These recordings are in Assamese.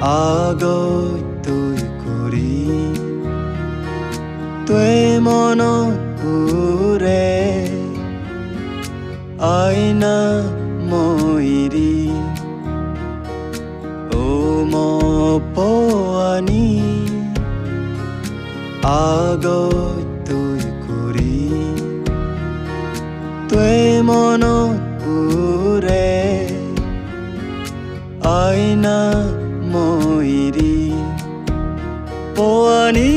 আগত তুই কৰি তই মনত পুৰে আইনা মইৰি ও মপৱানি আগত তুই কৰি তই মনত পুৰে আইনা মইৰি পৱানি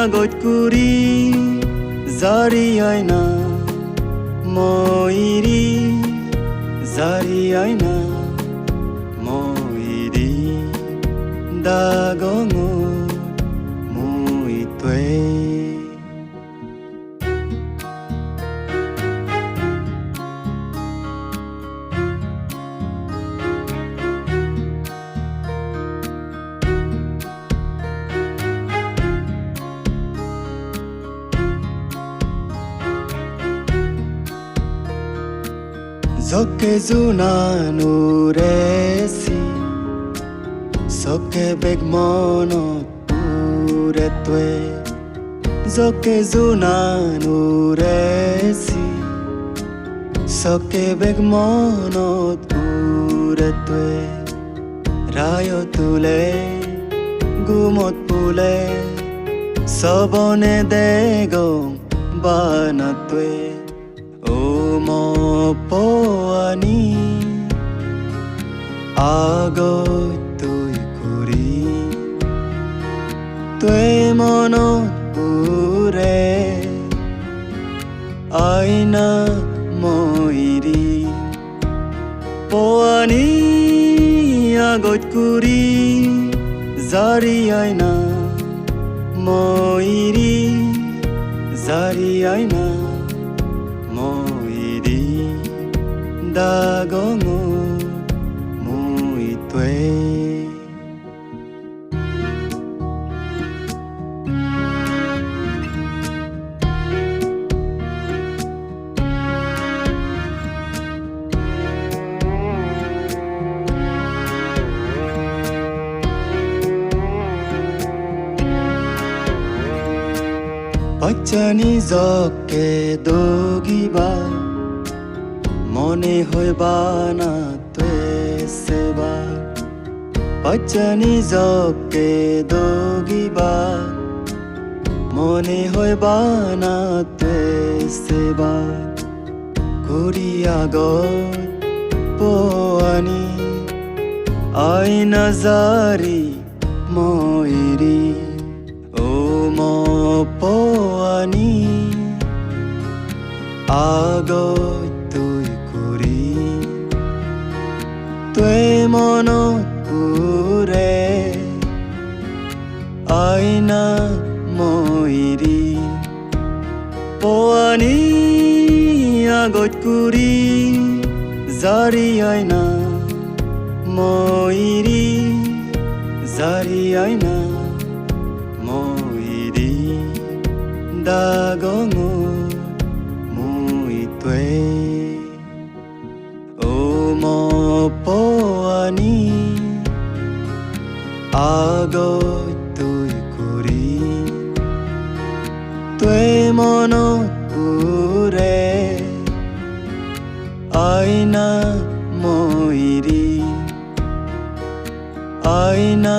আগত কৰি জাৰি আইনা মইৰি জাৰি আইনা মইৰি দাগঙত মই তই Zoke zunanuresi Soke begmonot pure tue Zoke zunanuresi Soke begmonot pure tue Rayo tule gumot pule Sobone degong banatue ও মপৱানি আগত তুই কৰি তই মনত পুৰে আইনা মইৰি পৱানি আগত কৰি জাৰি আইনা মইৰি জাৰি আইনা মইৰি দাগঙত মই তই বাচ্চানি জকে দগিবা মনে হইবা না তুই সেবা বাচ্চানি জকে দগিবা মনে হইবা না তুই সেবা করি আগত পৱানি আইনা জাৰি মইৰি ও মপৱানি আগত তুই কৰি তই মনত পুৰে আইনা মইৰি পৱানি আগত কৰি জাৰি আইনা মইৰি জাৰি আইনা মইৰি দাগঙত মই তই ও মপৱানি আগত তুই কৰি তই মনত পুৰে আইনা মইৰি আইনা